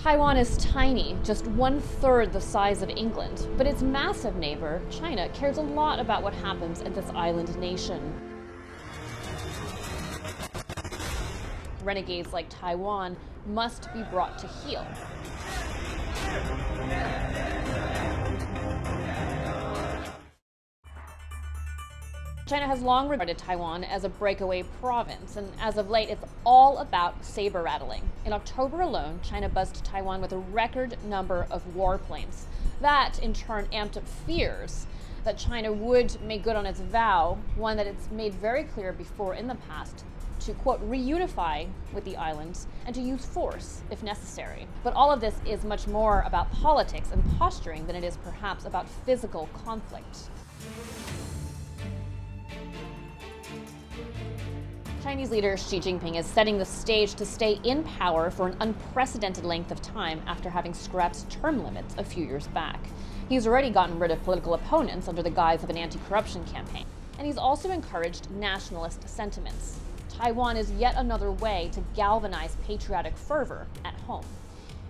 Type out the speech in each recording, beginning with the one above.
Taiwan is tiny, just 1/3 the size of England, but its massive neighbor, China, cares a lot about what happens at this island nation. Renegades like Taiwan must be brought to heel. China has long regarded Taiwan as a breakaway province, and as of late, it's all about saber rattling. In October alone, China buzzed Taiwan with a record number of warplanes. That, in turn, amped up fears that China would make good on its vow, one that it's made very clear before in the past, to, quote, reunify with the islands and to use force if necessary. But all of this is much more about politics and posturing than it is perhaps about physical conflict. Chinese leader Xi Jinping is setting the stage to stay in power for an unprecedented length of time after having scrapped term limits a few years back. He's already gotten rid of political opponents under the guise of an anti-corruption campaign. And he's also encouraged nationalist sentiments. Taiwan is yet another way to galvanize patriotic fervor at home.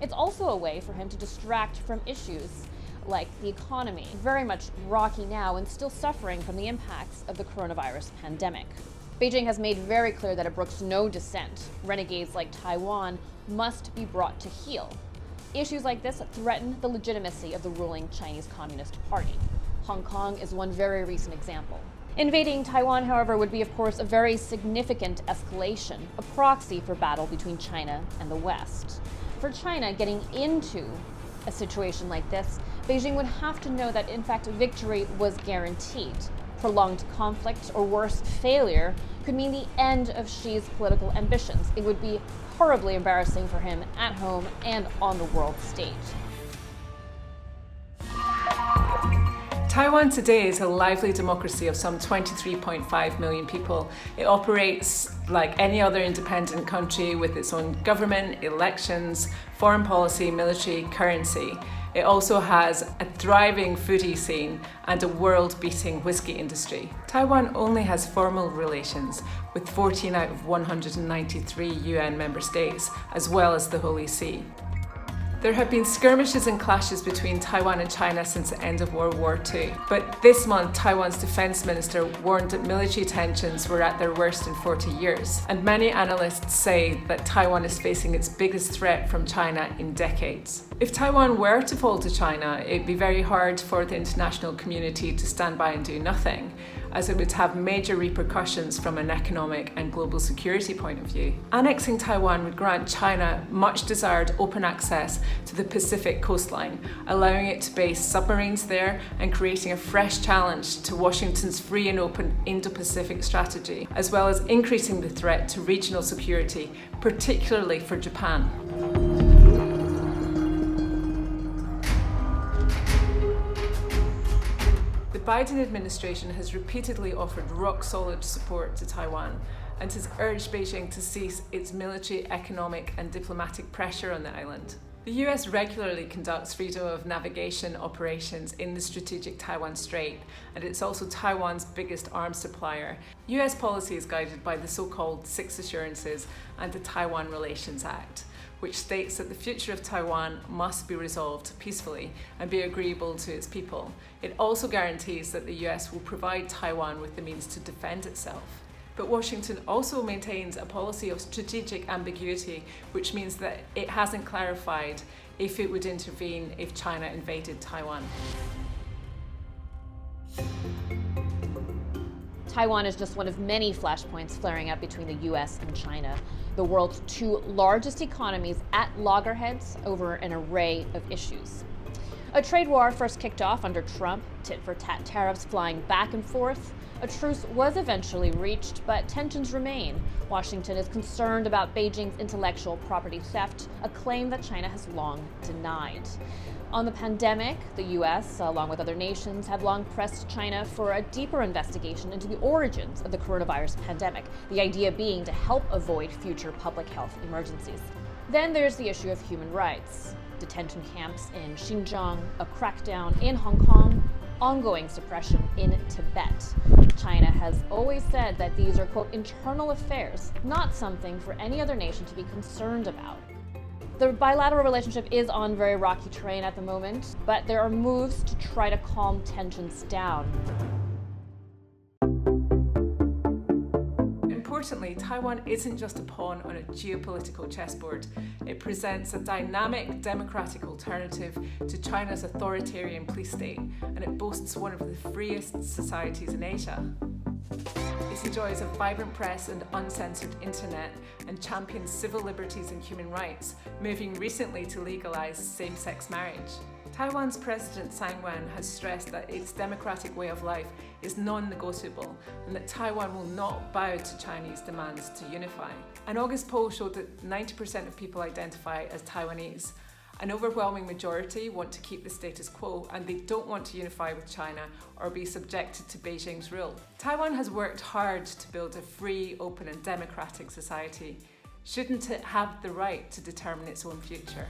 It's also a way for him to distract from issues like the economy, very much rocky now and still suffering from the impacts of the coronavirus pandemic. Beijing has made very clear that it brooks no dissent. Renegades like Taiwan must be brought to heel. Issues like this threaten the legitimacy of the ruling Chinese Communist Party. Hong Kong is one very recent example. Invading Taiwan, however, would be, of course, a very significant escalation, a proxy for battle between China and the West. For China, getting into a situation like this, Beijing would have to know that, in fact, victory was guaranteed. Prolonged conflict, or worse, failure, could mean the end of Xi's political ambitions. It would be horribly embarrassing for him at home and on the world stage. Taiwan today is a lively democracy of some 23.5 million people. It operates like any other independent country with its own government, elections, foreign policy, military, currency. It also has a thriving foodie scene and a world-beating whiskey industry. Taiwan only has formal relations with 14 out of 193 UN member states, as well as the Holy See. There have been skirmishes and clashes between Taiwan and China since the end of World War II. But this month, Taiwan's defense minister warned that military tensions were at their worst in 40 years. And many analysts say that Taiwan is facing its biggest threat from China in decades. If Taiwan were to fall to China, it'd be very hard for the international community to stand by and do nothing, as it would have major repercussions from an economic and global security point of view. Annexing Taiwan would grant China much desired open access to the Pacific coastline, allowing it to base submarines there and creating a fresh challenge to Washington's free and open Indo-Pacific strategy, as well as increasing the threat to regional security, particularly for Japan. The Biden administration has repeatedly offered rock-solid support to Taiwan and has urged Beijing to cease its military, economic and diplomatic pressure on the island. The US regularly conducts freedom of navigation operations in the strategic Taiwan Strait, and it's also Taiwan's biggest arms supplier. US policy is guided by the so-called Six Assurances and the Taiwan Relations Act, which states that the future of Taiwan must be resolved peacefully and be agreeable to its people. It also guarantees that the US will provide Taiwan with the means to defend itself. But Washington also maintains a policy of strategic ambiguity, which means that it hasn't clarified if it would intervene if China invaded Taiwan. Taiwan is just one of many flashpoints flaring up between the US and China, the world's two largest economies at loggerheads over an array of issues. A trade war first kicked off under Trump, tit-for-tat tariffs flying back and forth. A truce was eventually reached, but tensions remain. Washington is concerned about Beijing's intellectual property theft, a claim that China has long denied. On the pandemic, the US, along with other nations, have long pressed China for a deeper investigation into the origins of the coronavirus pandemic, the idea being to help avoid future public health emergencies. Then there's the issue of human rights. Detention camps in Xinjiang, a crackdown in Hong Kong, ongoing suppression in Tibet. China has always said that these are, quote, internal affairs, not something for any other nation to be concerned about. The bilateral relationship is on very rocky terrain at the moment, but there are moves to try to calm tensions down. Importantly, Taiwan isn't just a pawn on a geopolitical chessboard. It presents a dynamic, democratic alternative to China's authoritarian police state, and it boasts one of the freest societies in Asia. It enjoys a vibrant press and uncensored internet and champions civil liberties and human rights, moving recently to legalise same-sex marriage. Taiwan's President Tsai Ing-wen has stressed that its democratic way of life is non-negotiable and that Taiwan will not bow to Chinese demands to unify. An August poll showed that 90% of people identify as Taiwanese. An overwhelming majority want to keep the status quo, and they don't want to unify with China or be subjected to Beijing's rule. Taiwan has worked hard to build a free, open and democratic society. Shouldn't it have the right to determine its own future?